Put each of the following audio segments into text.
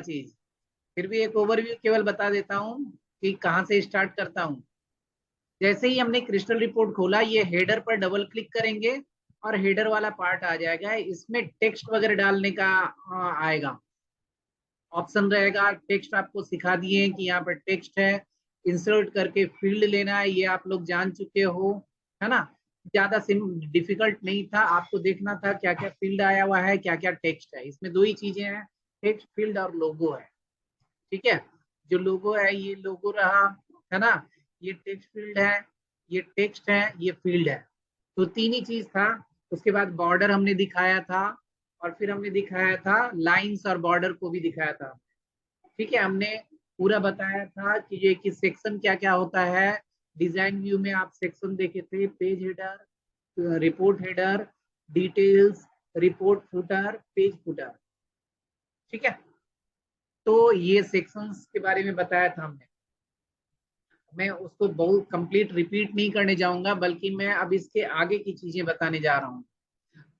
चीज, फिर भी एक ओवरव्यू केवल बता देता हूँ कि कहाँ से स्टार्ट करता हूँ। जैसे ही हमने क्रिस्टल रिपोर्ट खोला, ये हेडर पर डबल क्लिक करेंगे और हेडर वाला पार्ट आ जाएगा। इसमें टेक्स्ट वगैरह डालने का आएगा, ऑप्शन रहेगा। टेक्स्ट आपको सिखा दिए कि यहाँ पर टेक्स्ट है, इंसर्ट करके फील्ड लेना है, ये आप लोग जान चुके हो, है ना। ज्यादा डिफिकल्ट नहीं था, आपको देखना था क्या क्या फील्ड आया हुआ है, क्या क्या टेक्स्ट है। इसमें दो ही चीजें हैं, टेक्स्ट फील्ड और लोगो है। ठीक है, जो लोगो है ये लोगो रहा, है ना। ये टेक्स्ट फील्ड है, ये टेक्स्ट है, ये फील्ड है। तो तीन ही चीज था। उसके बाद बॉर्डर हमने दिखाया था, और फिर हमने दिखाया था लाइंस और बॉर्डर को भी दिखाया था। ठीक है, हमने पूरा बताया था कि ये कि सेक्शन क्या क्या होता है। डिजाइन व्यू में आप सेक्शन देखे थे, page header, report header, details, report footer, page footer. ठीक है, तो ये सेक्शंस के बारे में बताया था हमने। मैं उसको बहुत कंप्लीट रिपीट नहीं करने जाऊंगा, बल्कि मैं अब इसके आगे की चीजें बताने जा रहा हूँ।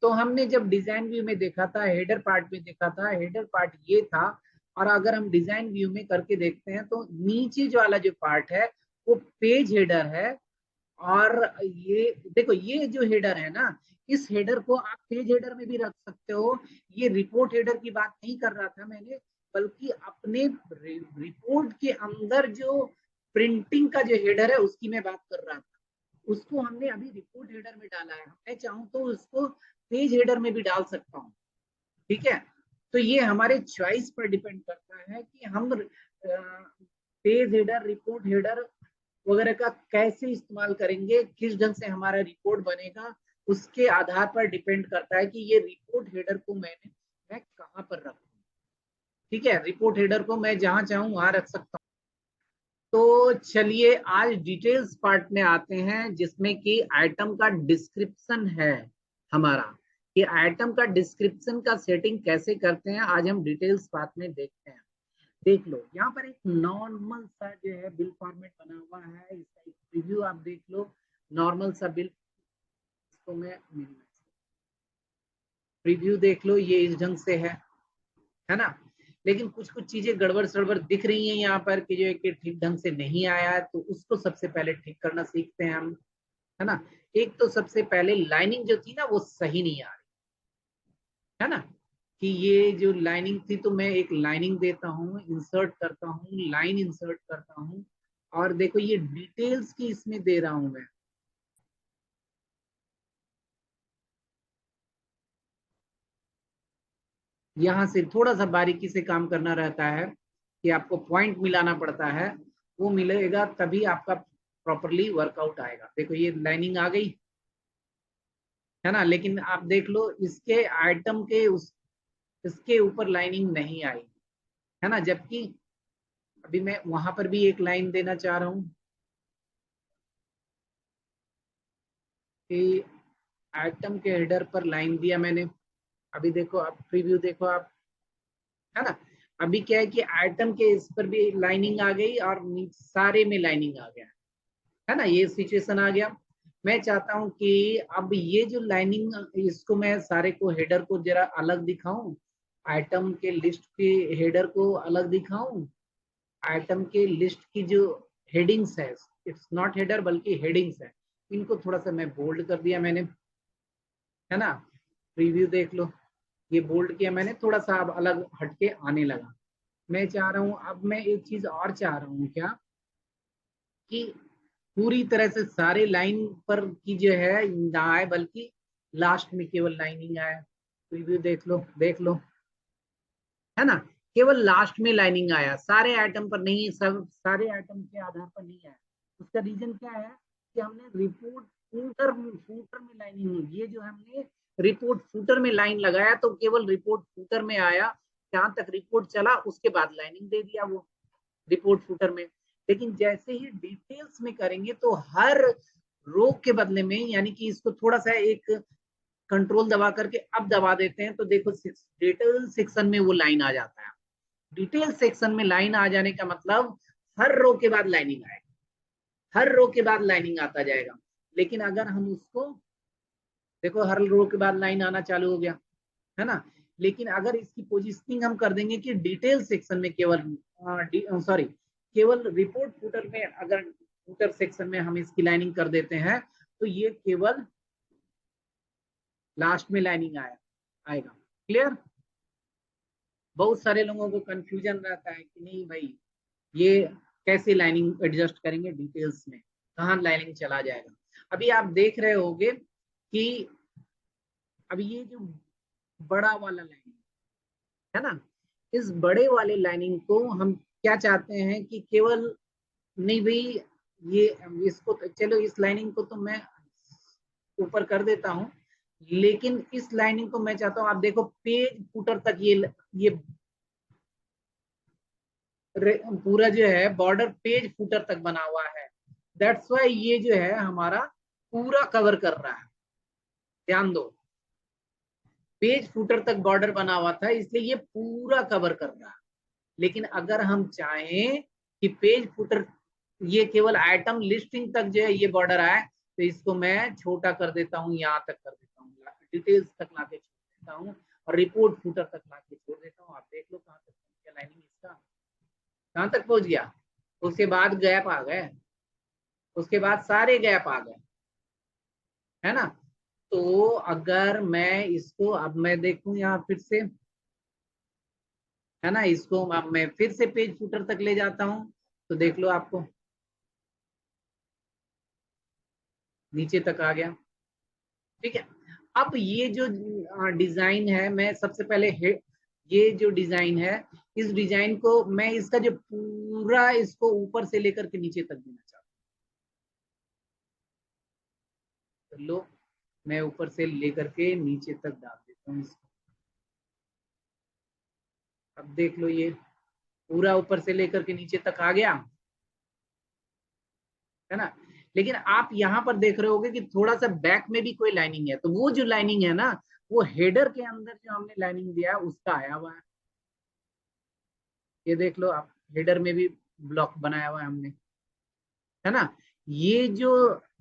तो हमने जब डिजाइन व्यू में देखा था, हेडर पार्ट में देखा था, हेडर पार्ट ये था। और अगर हम डिजाइन व्यू में करके देखते हैं तो नीचे जो वाला जो पार्ट है वो पेज हेडर है। और ये देखो, ये जो हेडर है ना, इस हेडर को आप पेज हेडर में भी रख सकते हो। ये रिपोर्ट हेडर की बात नहीं कर रहा था मैंने, बल्कि अपने रिपोर्ट के अंदर जो प्रिंटिंग का जो हेडर है उसकी मैं बात कर रहा था। उसको हमने अभी रिपोर्ट हेडर में डाला है, मैं चाहूँ तो उसको पेज हेडर में भी डाल सकता हूँ। ठीक है, तो ये हमारे चॉइस पर डिपेंड करता है कि हम पेज हेडर, रिपोर्ट हेडर वगैरह का कैसे इस्तेमाल करेंगे, किस ढंग से हमारा रिपोर्ट बनेगा। उसके आधार पर डिपेंड करता है कि ये रिपोर्ट हेडर को मैं कहाँ पर रखूँ। ठीक है, रिपोर्ट हेडर को मैं जहां चाहूँ वहां रख सकता हूँ। तो चलिए आज डिटेल्स पार्ट में आते हैं, जिसमें कि आइटम का डिस्क्रिप्शन है हमारा। कि आइटम का डिस्क्रिप्शन का सेटिंग कैसे करते हैं, आज हम डिटेल्स पार्ट में देखते हैं। देख लो, यहाँ पर एक नॉर्मल सा जो है बिल फॉर्मेट बना हुआ है, इसका एक प्रीव्यू आप देख लो। नॉर्मल सा बिल, इसको मैं प्रीव्यू देख लो, ये इस ढंग से है ना। लेकिन कुछ कुछ चीजें गड़बड़ सड़बड़ दिख रही हैं यहाँ पर कि जो कि ठीक ढंग से नहीं आया है, तो उसको सबसे पहले ठीक करना सीखते हैं हम, है ना। एक तो सबसे पहले लाइनिंग जो थी ना वो सही नहीं आ रही है ना। कि ये जो लाइनिंग थी, तो मैं एक लाइनिंग देता हूँ, इंसर्ट करता हूँ, लाइन इंसर्ट करता हूँ। और देखो ये डिटेल्स की इसमें दे रहा हूं मैं। यहाँ से थोड़ा सा बारीकी से काम करना रहता है कि आपको पॉइंट मिलाना पड़ता है, वो मिलेगा तभी आपका प्रॉपरली वर्कआउट आएगा। देखो ये लाइनिंग आ गई, है ना। लेकिन आप देख लो इसके आइटम के उस इसके ऊपर लाइनिंग नहीं आई, है ना। जबकि अभी मैं वहां पर भी एक लाइन देना चाह रहा हूँ कि आइटम के हेडर पर लाइन दिया मैंने। अभी देखो, आप प्रीव्यू देखो आप, है ना। अभी क्या है कि आइटम के इस पर भी लाइनिंग आ गई और सारे में लाइनिंग आ गया, है ना। ये सिचुएशन आ गया। मैं चाहता हूं कि अब ये जो लाइनिंग, इसको मैं सारे को हेडर को जरा अलग दिखाऊं, आइटम के लिस्ट के हेडर को अलग दिखाऊं, आइटम के लिस्ट की जो हेडिंग्स है, इट्स नॉट हेडर बल्कि हेडिंग्स है, इनको थोड़ा सा मैं बोल्ड कर दिया मैंने, है ना। प्रीव्यू देख लो, ये बोल्ड किया मैंने, थोड़ा सा अब अलग हटके आने लगा। मैं चाह रहा हूँ, अब मैं एक चीज और चाह रहा हूँ क्या, कि पूरी तरह से सारे लाइन पर की जो है ना आए, बल्कि लास्ट में केवल लाइनिंग आए। प्रीव्यू देख लो, है ना। केवल लास्ट में लाइनिंग आया, सारे आइटम पर नहीं, सब सारे आइटम के आधार पर नहीं आया। उसका रीजन क्या है कि हमने रिपोर्ट फूटर फूटर में लाइनिंग, ये जो हमने रिपोर्ट फूटर में लाइन लगाया, तो केवल रिपोर्ट फूटर में आया, जहां तक रिपोर्ट चला उसके बाद लाइनिंग दे दिया वो रिपोर्ट फुटर में। लेकिन जैसे ही डिटेल्स में करेंगे तो हर रो के बदले में, यानी कि इसको थोड़ा सा एक कंट्रोल दबा करके अब दबा देते हैं, तो देखो डिटेल सेक्शन में वो लाइन आ जाता है। डिटेल सेक्शन में लाइन आ जाने का मतलब हर रो के बाद लाइनिंग आएगा, हर रो के बाद लाइनिंग आता जाएगा। लेकिन अगर हम उसको देखो, हर रो के बाद लाइन आना चालू हो गया, है ना। लेकिन अगर इसकी पोजीशनिंग हम कर देंगे कि डिटेल सेक्शन में केवल सॉरी केवल रिपोर्ट फुटर में, अगर फुटर सेक्शन में हम इसकी लाइनिंग कर देते हैं तो ये केवल लास्ट में लाइनिंग आएगा। क्लियर? बहुत सारे लोगों को कंफ्यूजन रहता है कि नहीं भाई ये कैसे लाइनिंग एडजस्ट करेंगे, डिटेल्स में कहाँ लाइनिंग चला जाएगा। अभी आप देख रहे होंगे कि अभी ये जो बड़ा वाला लाइनिंग है ना, इस बड़े वाले लाइनिंग को हम क्या चाहते हैं कि केवल नहीं भाई ये इसको चलो इस लाइनिंग को तो मैं ऊपर कर देता हूं, लेकिन इस लाइनिंग को मैं चाहता हूं आप देखो पेज फुटर तक ये पूरा जो है बॉर्डर पेज फुटर तक बना हुआ है। दैट्स वाई ये जो है हमारा पूरा कवर कर रहा है। ध्यान दो, पेज फुटर तक बॉर्डर बना हुआ था इसलिए ये पूरा कवर कर रहा है। लेकिन अगर हम चाहें कि पेज फुटर ये केवल आइटम लिस्टिंग तक जो है ये बॉर्डर आए तो इसको मैं छोटा कर देता हूँ, यहाँ तक कर देता हूँ, डिटेल्स तक लाके छोड़ देता हूँ और रिपोर्ट फुटर तक लाके छोड़ देता हूँ। आप देख लो कहाँ तक क्या लाइनिंग इसका कहाँ तक पहुंच गया। उसके बाद गैप आ गए, उसके बाद सारे गैप आ गए, है ना। तो अगर मैं इसको अब मैं देखूं यहाँ फिर से, है ना, इसको अब मैं फिर से पेज फुटर तक ले जाता हूं तो देख लो आपको नीचे तक आ गया। ठीक है, अब ये जो डिजाइन है मैं सबसे पहले ये जो डिजाइन है इस डिजाइन को मैं इसका जो पूरा इसको ऊपर से लेकर के नीचे तक देना चाहता हूँ। लो मैं ऊपर से लेकर के नीचे तक डाल देता हूँ इसको। अब देख लो ये पूरा ऊपर से लेकर के नीचे तक आ गया, है ना। लेकिन आप यहाँ पर देख रहे होगे कि थोड़ा सा बैक में भी कोई लाइनिंग है, तो वो जो लाइनिंग है ना वो हेडर के अंदर जो हमने लाइनिंग दिया है उसका आया हुआ है। ये देख लो आप, हेडर में भी ब्लॉक बनाया हुआ है हमने, है ना। ये जो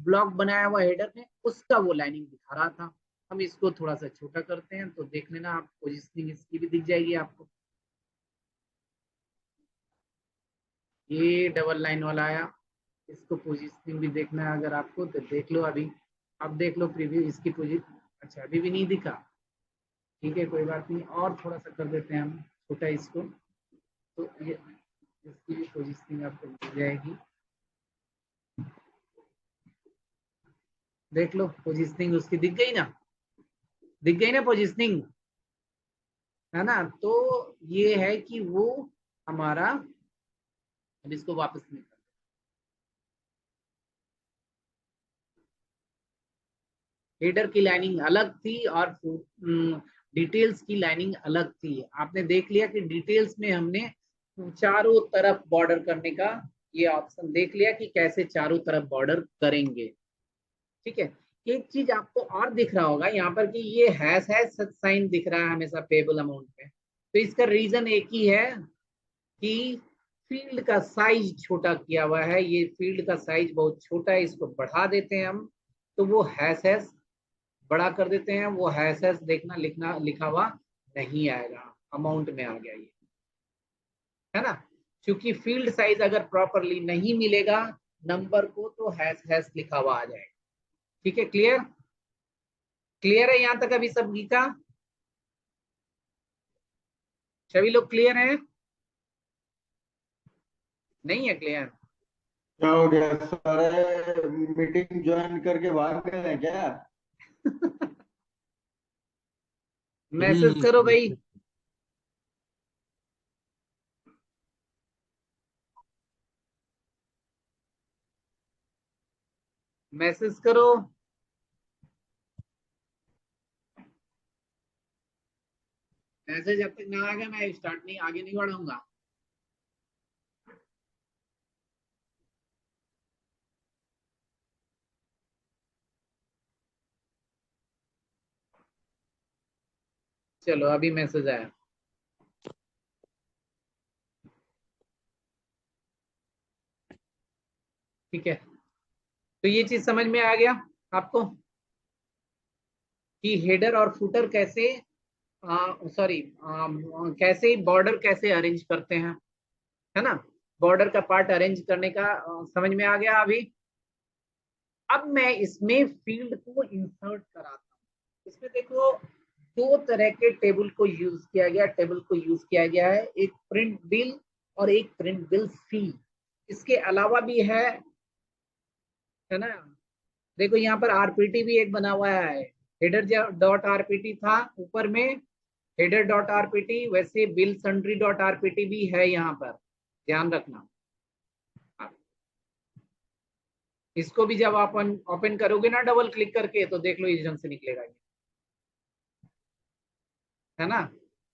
ब्लॉक बनाया हुआ हेडर में उसका वो लाइनिंग दिखा रहा था। हम इसको थोड़ा सा छोटा करते हैं तो देख लेना आप, पोजिशनिंग इसकी भी दिख जाएगी आपको। ये डबल लाइन वाला आया, इसको पोजीशनिंग भी देखना है अगर आपको तो देख लो अभी। अब देख लो प्रीव्यू इसकी पोजीशन, अच्छा अभी भी नहीं दिखा, ठीक है कोई बात नहीं, और थोड़ा सा कर देते हैं हम छोटा इसको, तो ये इसकी भी पोजीशनिंग आपको मिल जाएगी। देख लो पोजीशनिंग उसकी दिख गई ना, दिख गई ना पोजीशनिंग, है ना। तो ये है कि वो हमारा, अब इसको वापस निकाल, हेडर की लाइनिंग अलग थी और डिटेल्स की लाइनिंग अलग थी। आपने देख लिया कि डिटेल्स में हमने चारों तरफ बॉर्डर करने का ये ऑप्शन देख लिया कि कैसे चारों तरफ बॉर्डर करेंगे। ठीक है, एक चीज आपको और दिख रहा होगा यहाँ पर कि ये हैश हैश साइन दिख रहा है हमेशा पेबल अमाउंट में, तो इसका रीजन एक ही है कि फील्ड का साइज छोटा किया हुआ है। ये फील्ड का साइज बहुत छोटा है, इसको बढ़ा देते हैं हम तो वो हैश हैश बड़ा कर देते हैं, वो हैश हैश देखना लिखना लिखा हुआ नहीं आएगा, अमाउंट में आ गया ये, है ना। क्योंकि फील्ड साइज अगर प्रॉपरली नहीं मिलेगा नंबर को तो हैश हैश लिखा हुआ आ जाएगा। ठीक है, क्लियर? क्लियर है यहाँ तक अभी सब गीता? सभी लोग क्लियर हैं? नहीं है क्लियर? क्या हो गया, सारे मीटिंग ज्वाइन करके भाग गए हैं क्या? मैसेज करो भाई, मैसेज करो। मैसेज जब तक ना आएगा मैं स्टार्ट नहीं, आगे नहीं बढ़ाऊंगा। चलो अभी मैसेज आया। ठीक है, तो ये चीज समझ में आ गया आपको कि हेडर और फुटर कैसे सॉरी, कैसे बॉर्डर कैसे अरेंज करते हैं, है ना। बॉर्डर का पार्ट अरेंज करने का समझ में आ गया अभी। अब मैं इसमें फील्ड को इंसर्ट कराता हूँ। इसमें देखो दो तरह के टेबल को यूज किया गया, टेबल को यूज किया गया है, एक प्रिंट बिल और एक प्रिंट बिल फी। इसके अलावा भी है ना। देखो यहाँ पर आरपीटी भी एक बना हुआ है, हेडर डॉट आरपीटी था ऊपर में, हेडर डॉट आरपीटी, वैसे बिल सन्ड्री डॉट आरपीटी भी है यहाँ पर, ध्यान रखना। इसको भी जब आप ओपन करोगे ना डबल क्लिक करके, तो देख लो इस ढंग से निकलेगा ये, है ना।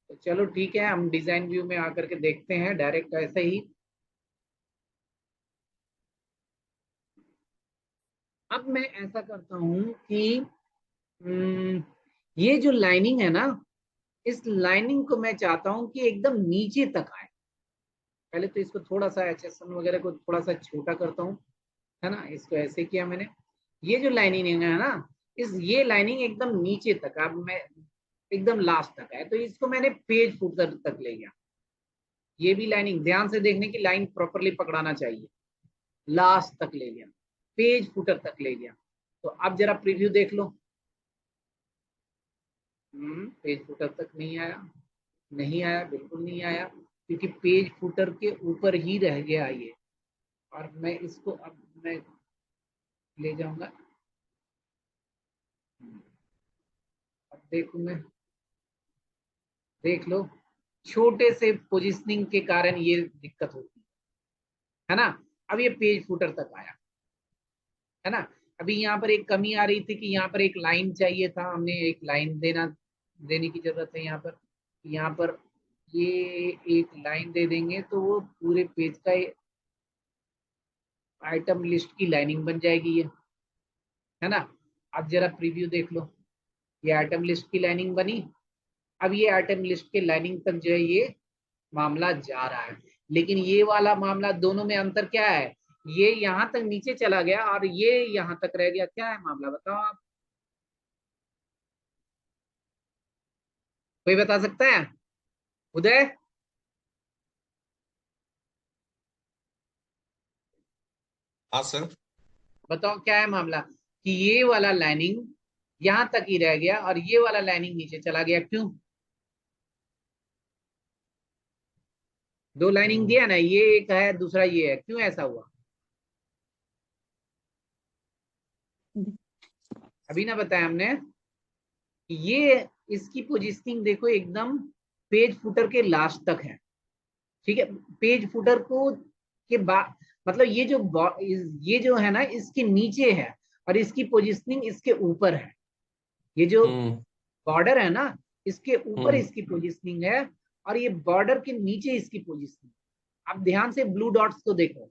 तो चलो ठीक है, हम डिजाइन व्यू में आकर के देखते हैं डायरेक्ट ऐसे ही। अब मैं ऐसा करता हूं कि ये जो लाइनिंग है ना, इस लाइनिंग को मैं चाहता हूं कि एकदम नीचे तक आए। पहले तो इसको थोड़ा सा एचएसएन वगैरह को थोड़ा सा छोटा करता हूँ, है ना। इसको ऐसे किया मैंने। ये जो लाइनिंग है ना, ये लाइनिंग एकदम नीचे तक, अब मैं एकदम लास्ट तक है, तो इसको मैंने पेज फुटर तक ले गया। ये भी लाइनिंग ध्यान से देखने की, लाइन प्रॉपरली पकड़ाना चाहिए। लास्ट तक ले गया, पेज फुटर तक ले गया। तो अब जरा प्रीव्यू देख लो। पेज फुटर तक नहीं आया, नहीं आया, बिल्कुल नहीं आया, क्योंकि पेज फुटर के ऊपर ही रह गया ये। और मैं इसको अब मैं ले जाऊंगा। अब देखू मैं, देख लो, छोटे से पोजिशनिंग के कारण ये दिक्कत होती है ना। अब ये पेज फुटर तक आया, है ना। अभी यहाँ पर एक कमी आ रही थी कि यहाँ पर एक लाइन चाहिए था, हमने एक लाइन देने की जरूरत है यहाँ पर। यहाँ पर ये एक लाइन दे देंगे तो वो पूरे पेज का आइटम लिस्ट की लाइनिंग बन जाएगी ये, है ना। अब जरा प्रीव्यू देख लो, ये आइटम लिस्ट की लाइनिंग बनी। अब ये आइटम लिस्ट के लाइनिंग तक जो है ये मामला जा रहा है, लेकिन ये वाला मामला दोनों में अंतर क्या है, ये यहां तक नीचे चला गया और ये यहां तक रह गया। क्या है मामला, बताओ आप, कोई बता सकता है? उदय, हाँ सर। बताओ क्या है मामला कि ये वाला लाइनिंग यहां तक ही रह गया और ये वाला लाइनिंग नीचे चला गया, क्यों? दो लाइनिंग दिया ना, ये एक है दूसरा ये है, क्यों ऐसा हुआ? अभी ना बताया हमने कि ये इसकी पोजीशनिंग देखो एकदम पेज फुटर के लास्ट तक है, ठीक है। पेज फुटर को के बाद मतलब ये जो है ना इसके नीचे है, और इसकी पोजीशनिंग इसके ऊपर है। ये जो हम्म। बॉर्डर है ना, इसके ऊपर हम्म। इसकी पोजीशनिंग है, और ये बॉर्डर के नीचे इसकी पोजीशनिंग। आप ध्यान से ब्लू डॉट्स को देखो,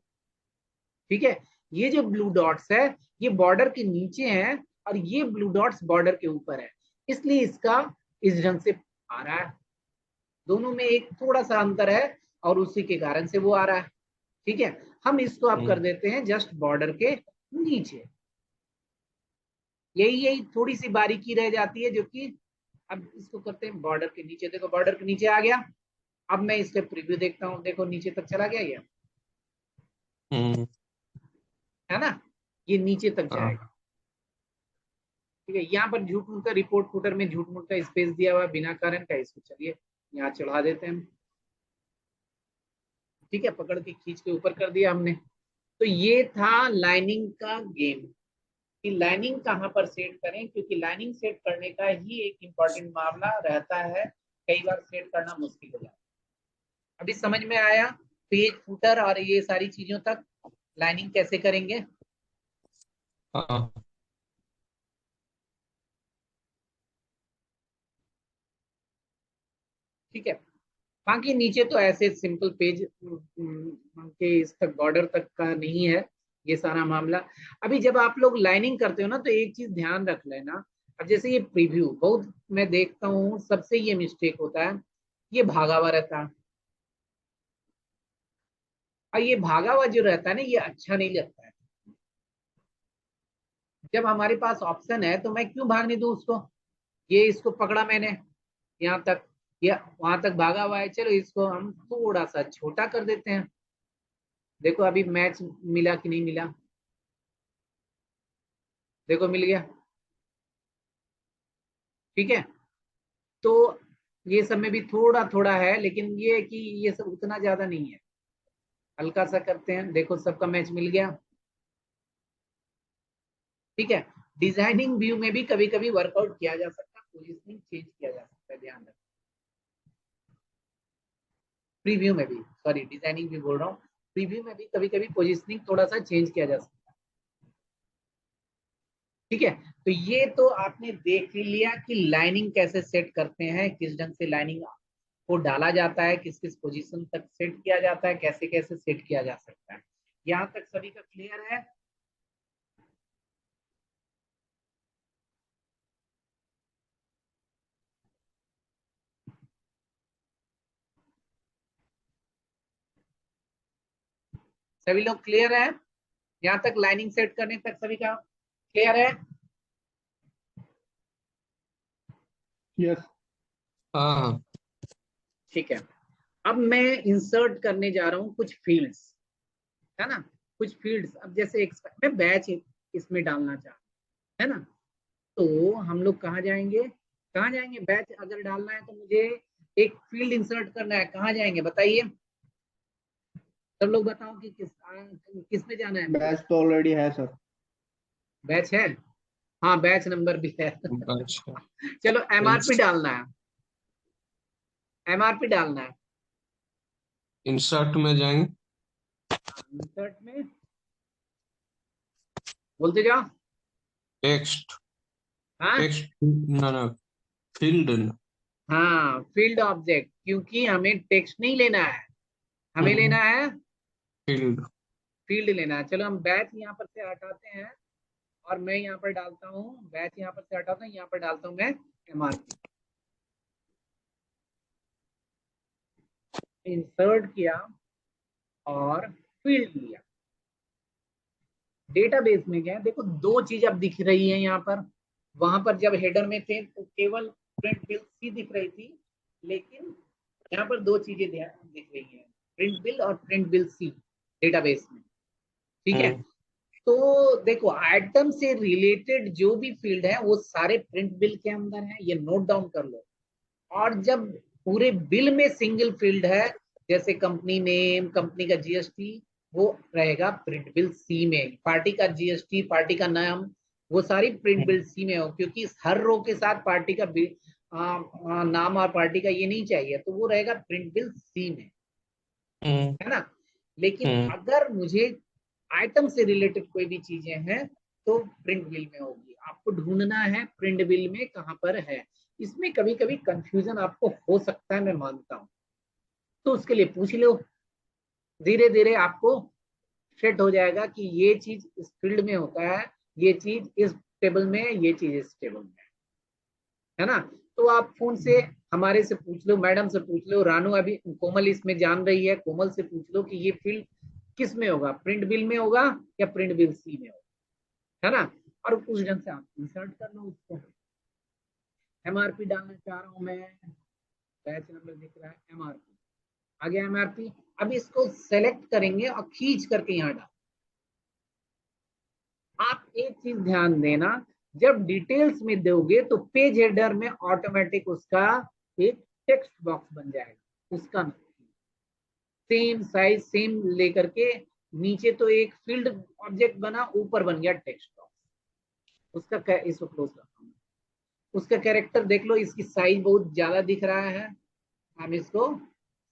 ठीक है। ये जो ब्लू डॉट्स है ये बॉर्डर के नीचे है, और ये ब्लू डॉट्स बॉर्डर के ऊपर है, इसलिए इसका इस ढंग से आ रहा है। दोनों में एक थोड़ा सा अंतर है, और उसी के कारण से वो आ रहा है, ठीक है। हम इसको अब कर देते हैं जस्ट बॉर्डर के नीचे। यही यही थोड़ी सी बारीकी रह जाती है, जो कि अब इसको करते हैं बॉर्डर के नीचे। देखो बॉर्डर के नीचे आ गया। अब मैं इसका प्रीव्यू देखता हूँ, देखो नीचे तक चला गया ये, हम्म। है ना। ये नीचे तक जाएगा, हाँ। ठीक है। यहाँ पर झूठ मूठ का रिपोर्ट फुटर में झूठ मूठ का स्पेस दिया हुआ है बिना कारण का, इसको चलिए यहाँ चढ़ा देते हैं, ठीक है। पकड़ के खींच के ऊपर कर दिया हमने। तो ये था लाइनिंग का गेम, कि लाइनिंग कहाँ पर सेट करें, क्योंकि लाइनिंग सेट करने का ही एक इम्पॉर्टेंट मामला रहता है, कई बार सेट करना मुश्किल हो जाता है। अभी समझ में आया पेज फुटर और ये सारी चीजों तक लाइनिंग कैसे करेंगे? हाँ। ठीक है। बाकी नीचे तो ऐसे सिंपल पेज के इस तक बॉर्डर तक का नहीं है ये सारा मामला। अभी जब आप लोग लाइनिंग करते हो ना, तो एक चीज ध्यान रख लेना। अब जैसे ये प्रीव्यू बहुत मैं देखता हूँ सबसे ये मिस्टेक होता है, ये भागा हुआ रहता है, और ये भागा हुआ जो रहता है ना ये अच्छा नहीं लगता है। जब हमारे पास ऑप्शन है तो मैं क्यों भागने दूं उसको। ये इसको पकड़ा मैंने, यहाँ तक, या वहां तक भागा हुआ है। चलो इसको हम थोड़ा सा छोटा कर देते हैं। देखो अभी मैच मिला कि नहीं मिला, देखो मिल गया। ठीक है, तो ये सब में भी थोड़ा थोड़ा है, लेकिन ये कि ये सब उतना ज्यादा नहीं है, हल्का सा करते हैं। देखो सबका मैच मिल गया। ठीक है, डिजाइनिंग व्यू में भी कभी कभी वर्कआउट किया जा सकता है, पोजिशनिंग चेंज किया जा सकता है, ध्यान रखना। प्रीव्यू में भी, सॉरी डिजाइनिंग व्यू बोल रहा हूँ, प्रीव्यू में भी कभी कभी पोजिशनिंग थोड़ा सा चेंज किया जा सकता है। ठीक है, तो ये तो आपने देख लिया कि लाइनिंग कैसे सेट करते हैं, किस ढंग से लाइनिंग को डाला जाता है, किस किस पोजीशन तक सेट किया जाता है, कैसे कैसे सेट किया जा सकता है। यहां तक सभी का क्लियर है? सभी लोग क्लियर है? यहां तक लाइनिंग सेट करने तक सभी का क्लियर है? यस। हाँ। ठीक है, अब मैं इंसर्ट करने जा रहा हूं कुछ फील्ड्स, है ना, कुछ फील्ड्स। अब जैसे मैं बैच इसमें डालना चाह रहा हूं, है ना, तो हम लोग कहाँ जाएंगे, कहाँ जाएंगे? बैच अगर डालना है तो मुझे एक फील्ड इंसर्ट करना है, कहाँ जाएंगे बताइए? सब लोग बताओ कि किस में जाना है मुझे? बैच तो ऑलरेडी है सर। बैच है, हाँ बैच नंबर भी है। अच्छा। चलो एमआरपी डालना है, एमआरपी डालना है। इंसर्ट में जाएंगे। इंसर्ट में बोलते जाओ। टेक्स्ट। हाँ टेक्स्ट ना ना, फील्ड। हाँ, फील्ड ऑब्जेक्ट, क्योंकि हमें टेक्स्ट नहीं लेना है, हमें लेना है फील्ड। फील्ड लेना है। चलो हम बैच यहाँ पर से हटाते हैं, और मैं यहाँ पर डालता हूँ, बैच यहाँ पर से हटाता हूँ, यहाँ पर डालता हूँ मैं एमआरपी। इंसर्ट किया और फील्ड लिया, डेटाबेस में गया। देखो दो चीज अब दिख रही है यहाँ पर, वहां पर जब हेडर में थे तो केवल प्रिंट बिल सी दिख रही थी, लेकिन यहाँ पर दो चीजें दिख रही हैं, प्रिंट बिल और प्रिंट बिल सी डेटाबेस में। ठीक है, तो देखो आइटम से रिलेटेड जो भी फील्ड है वो सारे प्रिंट बिल के अंदर है, ये नोट डाउन कर लो। और जब पूरे बिल में सिंगल फील्ड है, जैसे कंपनी नेम, कंपनी का जीएसटी, वो रहेगा प्रिंट बिल सी में। पार्टी का जीएसटी, पार्टी का नाम, वो सारी प्रिंट बिल सी में हो, क्योंकि हर रो के साथ पार्टी का नाम और पार्टी का ये नहीं चाहिए, तो वो रहेगा प्रिंट बिल सी में, है ना। लेकिन अगर मुझे आइटम से रिलेटेड कोई भी चीजें हैं तो प्रिंट बिल में होगी। आपको ढूंढना है प्रिंट बिल में कहां पर है। इसमें कभी कभी कंफ्यूजन आपको हो सकता है, मैं मानता हूं, तो उसके लिए पूछ लो, धीरे धीरे आपको सेट हो जाएगा कि ये चीज इस फील्ड में होता है, ये चीज इस टेबल में, ये चीज इस टेबल में, है ना। तो आप फोन से हमारे से पूछ लो, मैडम से पूछ लो, रानू अभी कोमल इसमें जान रही है, कोमल से पूछ लो कि ये फील्ड किस में होगा, प्रिंट बिल में होगा या प्रिंट बिल सी में होगा, है ना। और उस ढंग से आप इंसर्ट कर लो उसको। एमआरपी डालना चाह रहा हूं मैं, बैच नंबर दिख रहा है, एमआरपी आ गया, एमआरपी। अब इसको सेलेक्ट करेंगे और खींच करके यहाँ डाल। आप एक चीज ध्यान देना, जब डिटेल्स में दोगे तो पेज हेडर में ऑटोमेटिक उसका एक टेक्स्ट बॉक्स बन जाएगा, उसका सेम साइज सेम लेकर के, नीचे तो एक फील्ड ऑब्जेक्ट बना, ऊपर बन गया टेक्स्ट बॉक्स उसका। इसको क्लोज करता हूँ, उसका कैरेक्टर देख लो, इसकी साइज बहुत ज्यादा दिख रहा है, हम इसको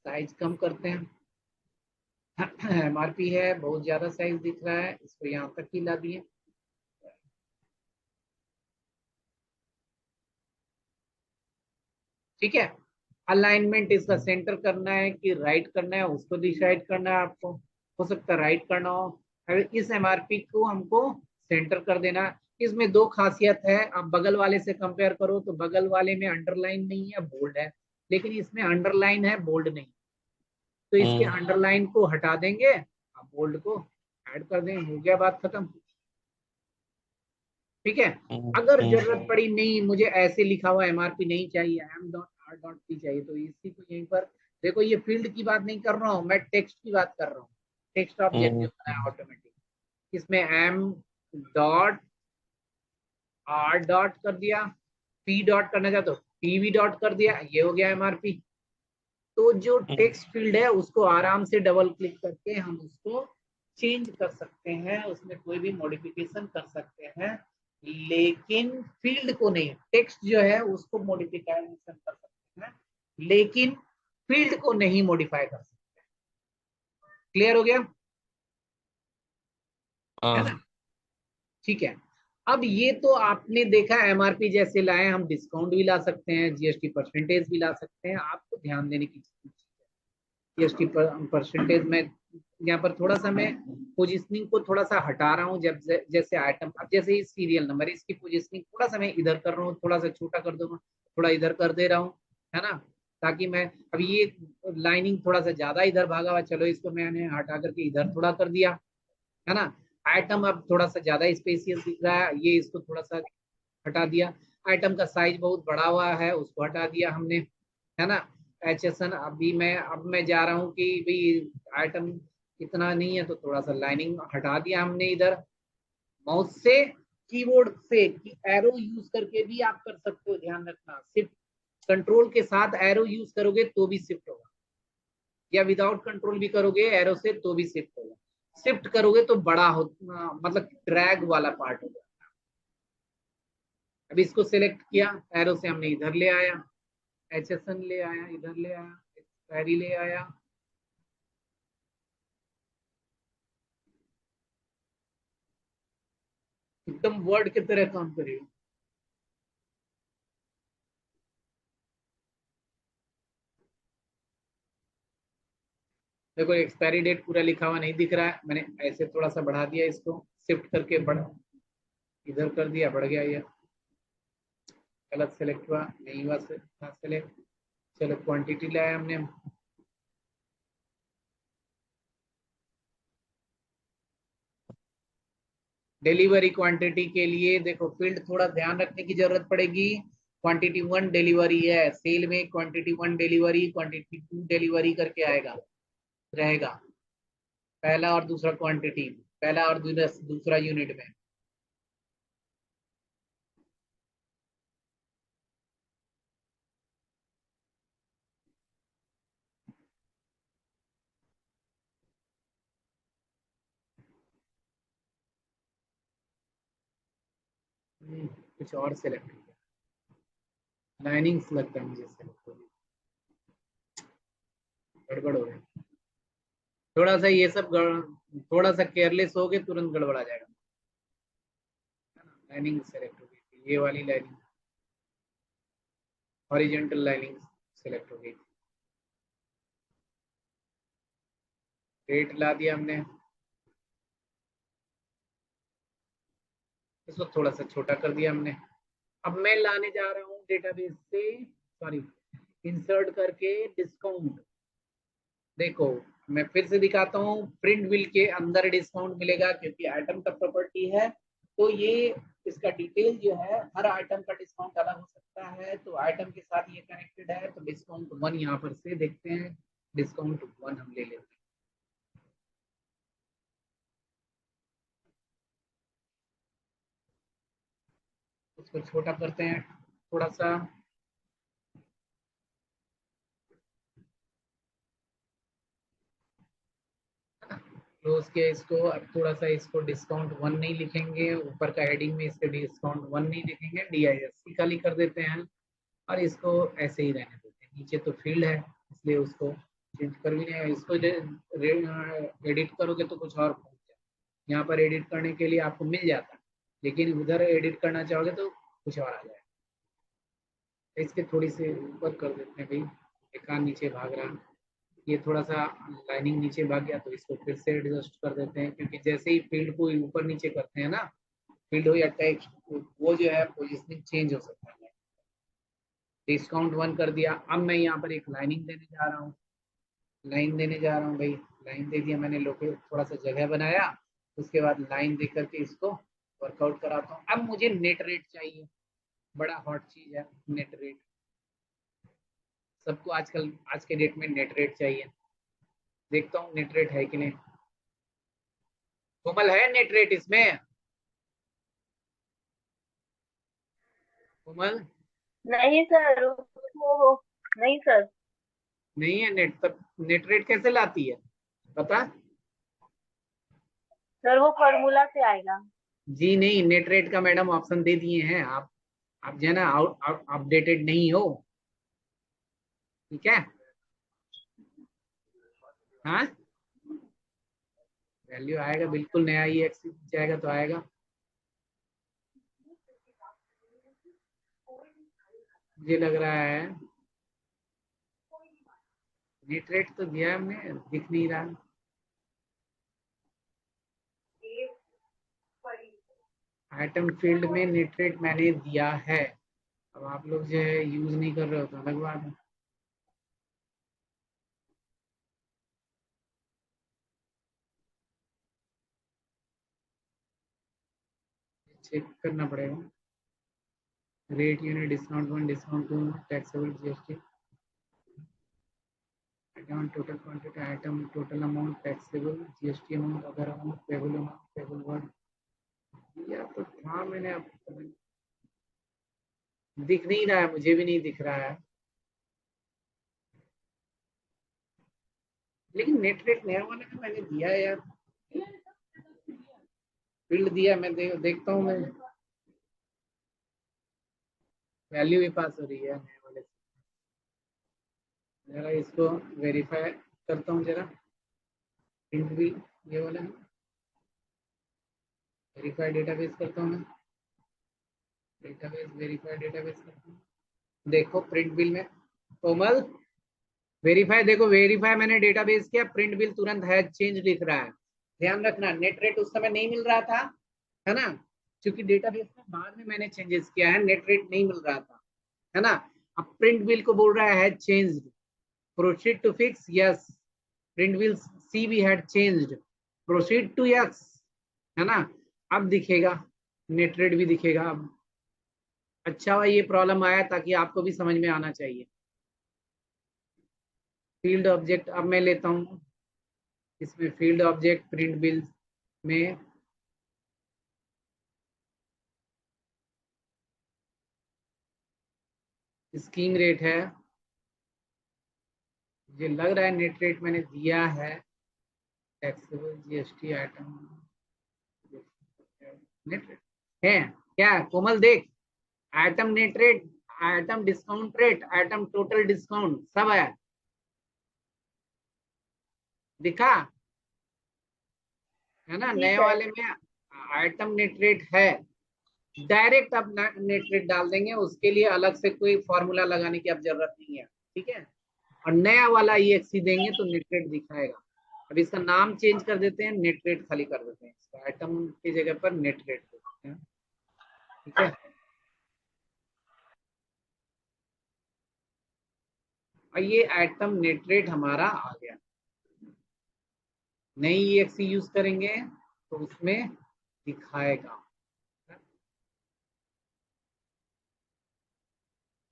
साइज कम करते हैं। एमआरपी है, बहुत ज्यादा साइज दिख रहा है, इसको यहाँ तक ही ला दिए। ठीक है, अलाइनमेंट इसका सेंटर करना है कि राइट करना है, उसको डिसाइड करना है आपको। हो सकता है राइट करना हो। अगर इस एमआरपी को हमको सेंटर कर देना। इसमें दो खासियत है, आप बगल वाले से कंपेयर करो तो बगल वाले में अंडरलाइन नहीं है, बोल्ड है, लेकिन इसमें अंडरलाइन है, बोल्ड नहीं। तो इसके अंडरलाइन को हटा देंगे, आप बोल्ड को ऐड कर देंगे, हो गया, बात खत्म। ठीक है, अगर जरूरत पड़ी, नहीं मुझे ऐसे लिखा हुआ एमआरपी नहीं चाहिए, आई एम r.p चाहिए, तो इसी को यहीं पर देखो, ये फील्ड की बात नहीं कर रहा हूँ मैं, टेक्स्ट की बात कर रहा हूँ। टेक्स्ट ऑब्जेक्ट जो बना है ऑटोमेटिक, इसमें m डॉट r डॉट कर दिया, p डॉट करना चाहते हो pv डॉट कर दिया, ये हो गया mrp। तो जो टेक्स्ट फील्ड है उसको आराम से डबल क्लिक करके हम उसको चेंज कर सकते हैं, उसमें कोई भी मॉडिफिकेशन कर सकते हैं, लेकिन फील्ड को नहीं। टेक्स्ट जो है उसको मॉडिफिकेशन कर सकते हैं, लेकिन फील्ड को नहीं मॉडिफाई कर सकते। क्लियर हो गया है ना? ठीक है। अब ये तो आपने देखा एमआरपी जैसे लाए, हम डिस्काउंट भी ला सकते हैं, जीएसटी परसेंटेज भी ला सकते हैं। आपको ध्यान देने की चीज है जीएसटी परसेंटेज में, यहाँ पर थोड़ा सा मैं पोजिशनिंग को थोड़ा सा हटा रहा हूँ। जब जैसे आइटम, अब जैसे ही सीरियल नंबर, इसकी पोजिशनिंग थोड़ा सा मैं इधर कर रहा हूँ, थोड़ा सा छोटा कर दूंगा, थोड़ा इधर कर दे रहा हूँ, है ना, ताकि मैं, अब ये लाइनिंग थोड़ा सा ज्यादा इधर भागा हुआ, चलो इसको मैंने हटा करके इधर थोड़ा कर दिया, है ना। आइटम अब थोड़ा सा ज्यादा स्पेसियस दिख रहा है, ये इसको थोड़ा सा हटा दिया। आइटम का साइज बहुत बड़ा हुआ है, उसको हटा दिया हमने, है ना। HSN अभी मैं, अब मैं जा रहा हूँ कि भाई आइटम इतना नहीं है, तो थोड़ा सा लाइनिंग हटा दिया हमने इधर। माउस से, कीबोर्ड से एरो यूज करके भी आप कर सकते हो, ध्यान रखना। शिफ्ट कंट्रोल के साथ एरो यूज करोगे तो भी शिफ्ट होगा, या विदाउट कंट्रोल भी करोगे एरो से तो भी शिफ्ट होगा। शिफ्ट करोगे तो बड़ा हो, मतलब ड्रैग वाला पार्ट होगा। अब इसको सिलेक्ट किया, एरो से हमने इधर ले आया, HSN ले आया, इधर ले आया, एक्सपायरी ले आया, एकदम वर्ड की तरह काम करेगा। देखो एक्सपायरी डेट पूरा लिखा हुआ नहीं दिख रहा है, मैंने ऐसे थोड़ा सा बढ़ा दिया, इसको शिफ्ट करके बढ़ा, इधर कर दिया, बढ़ गया ये। गलत सेलेक्ट हुआ, नहीं हुआ सेलेक्ट। चलो क्वांटिटी लाया हमने, डिलीवरी क्वांटिटी के लिए देखो फील्ड थोड़ा ध्यान रखने की जरूरत पड़ेगी। क्वांटिटी 1 डिलीवरी है, सेल में क्वांटिटी 1 डिलीवरी, क्वांटिटी 2 डिलीवरी करके आएगा, रहेगा पहला और दूसरा क्वांटिटी, पहला और दूसरा यूनिट में। कुछ और सेलेक्ट किया, लाइनिंग्स लगता है मुझे सेलेक्ट हो गई, गड़बड़ हो गई थोड़ा सा, ये सब थोड़ा सा केयरलेस हो गए तुरंत गड़बड़ आ जाएगा। लाइनिंग सेलेक्ट हो गई थी, ये वाली लाइनिंग, हॉरिजॉन्टल लाइनिंग सेलेक्ट हो गई थी। रेट ला दिया हमने, इसको थोड़ा सा छोटा कर दिया हमने। अब मैं लाने जा रहा हूँ डेटाबेस से, सॉरी, इंसर्ट करके डिस्काउंट। देखो मैं फिर से दिखाता हूँ, प्रिंट बिल के अंदर डिस्काउंट मिलेगा क्योंकि आइटम का प्रॉपर्टी है, तो ये इसका डिटेल जो है, हर आइटम का डिस्काउंट अलग हो सकता है, तो आइटम के साथ ये कनेक्टेड है, तो डिस्काउंट 1 यहाँ पर से देखते हैं, डिस्काउंट 1 हम ले लेते हैं। इसको छोटा करते हैं थोड़ा सा, क्लोज किया इसको। अब थोड़ा सा इसको डिस्काउंट 1 नहीं लिखेंगे, ऊपर का हेडिंग में इसके डिस्काउंट 1 नहीं लिखेंगे, DISC खाली कर देते हैं, और इसको ऐसे ही रहने देते हैं। नीचे तो फील्ड है इसलिए उसको चेंज कर भी नहीं, इसको एडिट करोगे तो कुछ और पहुंच जाए। यहाँ पर एडिट करने के लिए आपको मिल जाता है, लेकिन उधर एडिट करना चाहोगे तो कुछ और आ जाएगा। इसके थोड़ी सी ऊपर कर देते हैं भाई, एक नीचे भाग रहा, ये थोड़ा सा लाइनिंग नीचे भाग गया, तो इसको फिर से एडजस्ट कर देते हैं, क्योंकि जैसे ही फील्ड को ऊपर नीचे करते हैं ना, फील्ड हो या टेक्स्ट, वो जो है पोजिशनिंग चेंज हो सकता है। डिस्काउंट 1 कर दिया, अब मैं यहाँ पर एक लाइनिंग देने जा रहा हूँ, लाइन देने जा रहा हूँ भाई, लाइन दे दिया मैंने, लोके थोड़ा सा जगह बनाया, उसके बाद लाइन दे करके इसको वर्कआउट कराता हूँ। अब मुझे नेट रेट चाहिए, बड़ा हॉट चीज है नेट रेट। सबको आजकल आज के डेट में नेट रेट चाहिए। देखता हूँ नेट रेट है कि नहीं। कोमल है नेट रेट इसमें? कोमल नहीं सर, वो नहीं सर। नहीं है नेट, तब नेट रेट कैसे लाती है पता? सर वो फॉर्मूला से आएगा। जी नहीं, नेट रेट का मैडम ऑप्शन दे दिए हैं। आप जो है ना अपडेटेड नहीं हो, ठीक है? हाँ, वैल्यू आएगा बिल्कुल नया, ये एक्सिस जाएगा तो आएगा। मुझे लग रहा है नेट रेट तो दिया है हमने, दिख नहीं रहा। आइटम फील्ड में नेट रेट मैंने दिया है। अब आप लोग जो है यूज नहीं कर रहे हो तो अलग बात है। चेक करना पड़ेगा। Rate unit, discount 1, discount 2, taxable GST, item total quantity, item total amount, taxable GST amount, other amount, payable amount, payable word. या तो था मैंने, अब दिख नहीं रहा है, मुझे भी नहीं दिख रहा है। लेकिन नेट रेट नया वाला का मैंने दिया है यार, फील्ड दिया। मैं देखता हूँ मैं, वैल्यू भी पास हो रही है नए वाले से। जरा इसको वेरीफाई करता हूँ जरा। प्रिंट भी ये वाला है, वेरीफाई डेटाबेस करता हूँ मैं। डेटाबेस वेरीफाई डेटाबेस करता हूँ। देखो प्रिंट बिल में कोमल वेरीफाई, देखो वेरीफाई मैंने डेटाबेस किया, प्रिंट बिल तुरंत है चेंज लिख रहा है। ध्यान रखना, नेट रेट उस समय नहीं मिल रहा था, है ना? क्योंकि डेटाबेस में बाद में मैंने चेंजेस किया है, नेट रेट नहीं मिल रहा था, है ना? अब प्रिंट बिल को बोल रहा है changed, proceed to fix, yes. Print bill सी भी had changed, proceed to yes, है ना? अब दिखेगा, नेट रेट भी दिखेगा अब। अच्छा हुआ ये प्रॉब्लम आया, ताकि आपको भी समझ में आना चाहिए। फील्ड ऑब्जेक्ट अब मैं लेता हूँ इसमें, फील्ड ऑब्जेक्ट प्रिंट बिल में स्कीम रेट है। मुझे लग रहा है नेट रेट मैंने दिया है, taxable GST item net rate है क्या कोमल? देख, item net rate, item discount rate, item total discount सब है, दिखा है ना? जी नए सर। वाले में आइटम नेट रेट है। डायरेक्ट आप नेट रेट डाल देंगे, उसके लिए अलग से कोई फॉर्मूला लगाने की अब जरूरत नहीं है, ठीक है? और नया वाला EXC देंगे तो नेट रेट दिखाएगा। अब इसका नाम चेंज कर देते हैं, नेट रेट खाली कर देते हैं, इसका आइटम की जगह पर नेट रेट देते हैं, ठीक है? और ये आइटम नेट रेट हमारा आ गया। नई EXC यूज करेंगे तो उसमें दिखाएगा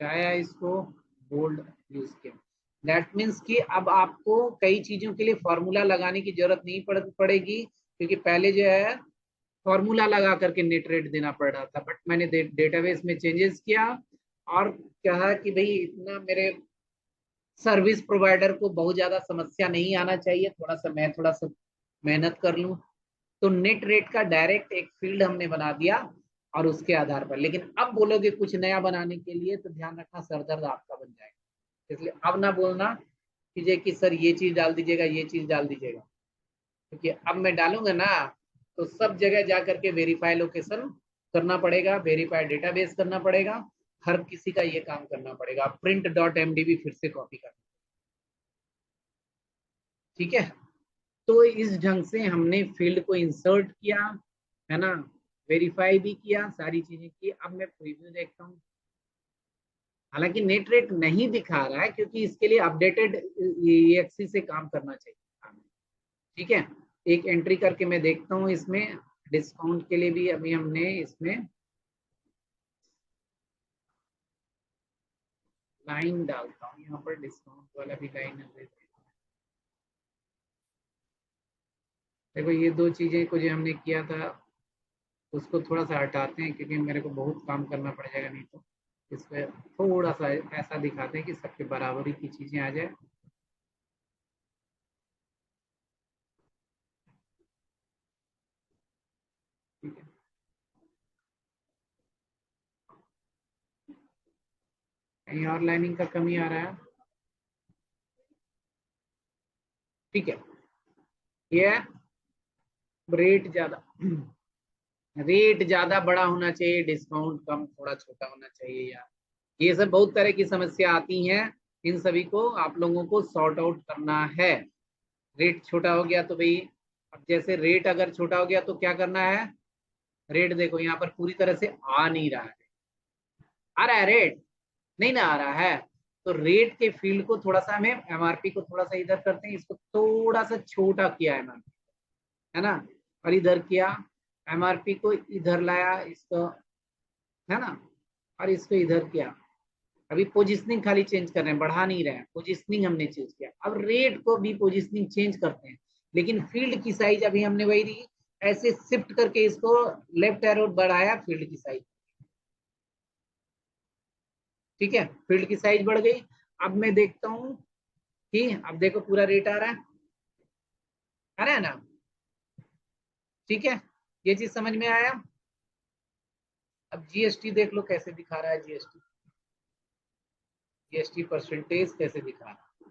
क्या है, इसको बोल्ड यूज किया। दैट मीन्स कि अब आपको कई चीजों के लिए फॉर्मूला लगाने की जरूरत नहीं पड़ेगी, क्योंकि पहले जो है फॉर्मूला लगा करके नेट रेट देना पड़ रहा था, बट मैंने डेटाबेस में चेंजेस किया और कहा कि भाई इतना मेरे सर्विस प्रोवाइडर को बहुत ज्यादा समस्या नहीं आना चाहिए, थोड़ा सा मेहनत कर लूं, तो नेट रेट का डायरेक्ट एक फील्ड हमने बना दिया और उसके आधार पर। लेकिन अब बोलोगे कुछ नया बनाने के लिए तो ध्यान रखना, सरदर्द आपका बन जाएगा। इसलिए अब ना बोलना कि सर ये चीज डाल दीजिएगा, ये चीज डाल दीजिएगा, क्योंकि अब मैं डालूंगा ना तो सब जगह जा करके वेरीफाई लोकेशन करना पड़ेगा, वेरीफाई डेटाबेस करना पड़ेगा, हर किसी का ये काम करना पड़ेगा। print.mdb फिर से कॉपी करना, ठीक है? तो इस ढंग से हमने फील्ड को इंसर्ट किया, है ना? वेरीफाई भी किया, सारी चीजें की। अब मैं प्रीव्यू देखता हूँ, हालांकि नेट रेट नहीं दिखा रहा है क्योंकि इसके लिए अपडेटेड EXC से काम करना चाहिए, ठीक है? एक एंट्री करके मैं देखता हूँ इसमें, डिस्काउंट के लिए भी अभी हमने इसमें लाइन डालता हूँ यहाँ पर, डिस्काउंट वाला भी लाइन दे देते हैं। देखो ये दो चीजें को जो हमने किया था उसको थोड़ा सा हटाते हैं, क्योंकि मेरे को बहुत काम करना पड़ जाएगा नहीं तो। इसमें थोड़ा सा ऐसा दिखाते हैं कि सबके बराबरी की चीजें आ जाए। ठीक है, कहीं और लाइनिंग का कमी आ रहा है? ठीक है, ये रेट ज्यादा बड़ा होना चाहिए, डिस्काउंट कम थोड़ा छोटा होना चाहिए यार। ये सब बहुत तरह की समस्या आती हैं, इन सभी को आप लोगों को सॉर्ट आउट करना है। रेट छोटा हो गया तो भाई, अब जैसे रेट अगर छोटा हो गया तो क्या करना है, रेट देखो यहाँ पर पूरी तरह से आ नहीं रहा है, आ रहा है रेट? नहीं ना आ रहा है। तो रेट के फील्ड को थोड़ा सा हमें, एमआरपी को थोड़ा सा इधर करते हैं, इसको थोड़ा सा छोटा किया एमआरपी, है ना, और इधर किया एमआरपी को, इधर लाया इसको, है ना, और इसको इधर किया। अभी पोजिशनिंग खाली चेंज कर रहे हैं, बढ़ा नहीं रहे हैं, पोजिशनिंग हमने चेंज किया। अब रेट को भी पोजिशनिंग चेंज करते हैं, लेकिन फील्ड की साइज अभी हमने वही दी, ऐसे शिफ्ट करके इसको लेफ्ट एरो बढ़ाया, फील्ड की साइज। ठीक है, फील्ड की साइज बढ़ गई। अब मैं देखता हूँ कि अब देखो पूरा रेट आ रहा है, आ रहा है ना? ठीक है, ये चीज समझ में आया? अब जीएसटी देख लो कैसे दिखा रहा है, जीएसटी परसेंटेज कैसे दिखा रहा है,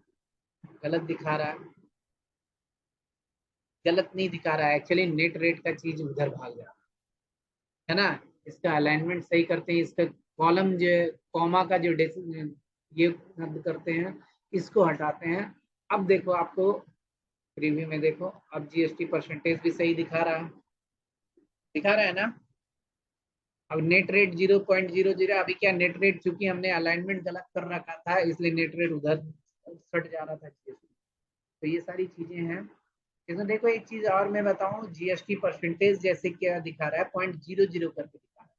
गलत दिखा रहा है? गलत नहीं दिखा रहा है, एक्चुअली नेट रेट का चीज उधर भाग जा रहा है ना। इसका अलाइनमेंट सही करते हैं, इसका कॉलम जो कॉमा का जो ये रद्द करते हैं, इसको हटाते हैं। अब देखो आपको प्रीव्यू में देखो, अब जीएसटी परसेंटेज भी सही दिखा रहा है ना। अब नेट रेट 0.00, अभी क्या नेट रेट, चूंकि हमने अलाइनमेंट गलत कर रखा था इसलिए नेट रेट उधर सट जा रहा था। तो ये सारी चीजें हैं। इसमें देखो एक चीज और मैं बताऊं, जीएसटी परसेंटेज जैसे क्या दिखा रहा है, 0.00 करके दिखा रहा है।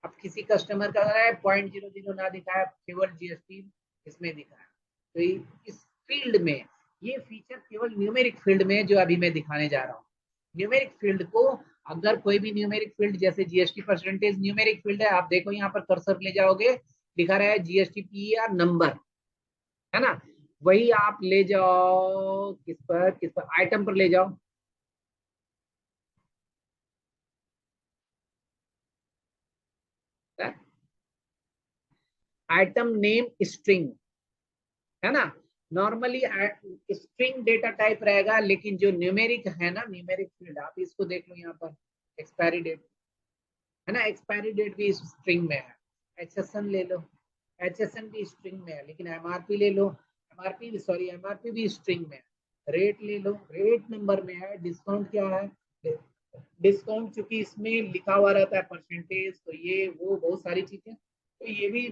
अब किसी कस्टमर का है 0.00 ना दिखाया, केवल जीएसटी इसमें दिखा है। तो इस फील्ड में ये फीचर केवल न्यूमेरिक फील्ड में जो अभी मैं दिखाने जा रहा हूँ, न्यूमेरिक फील्ड को, अगर कोई भी न्यूमेरिक फील्ड जैसे जीएसटी परसेंटेज न्यूमेरिक फील्ड है, आप देखो यहाँ पर कर्सर ले जाओगे, दिखा रहा है जीएसटी पीआर नंबर, है ना, वही आप ले जाओ किस पर आइटम पर ले जाओ। आइटम नेम स्ट्रिंग, है ना, नॉर्मली स्ट्रिंग डेटा टाइप रहेगा, लेकिन जो न्यूमेरिक है ना, न्यूमेरिक फील्ड, आप इसको देख लो यहाँ पर, एक्सपायरी डेट, है ना, एक्सपायरी डेट भी स्ट्रिंग में है। एचएसएन ले लो, एचएसएन भी स्ट्रिंग में है, लेकिन एमआरपी ले लो, एमआरपी भी स्ट्रिंग में है। रेट ले लो, रेट नंबर में है। डिस्काउंट क्या है, डिस्काउंट चूंकि इसमें लिखा हुआ रहता है परसेंटेज, तो ये वो बहुत सारी चीजें, तो ये भी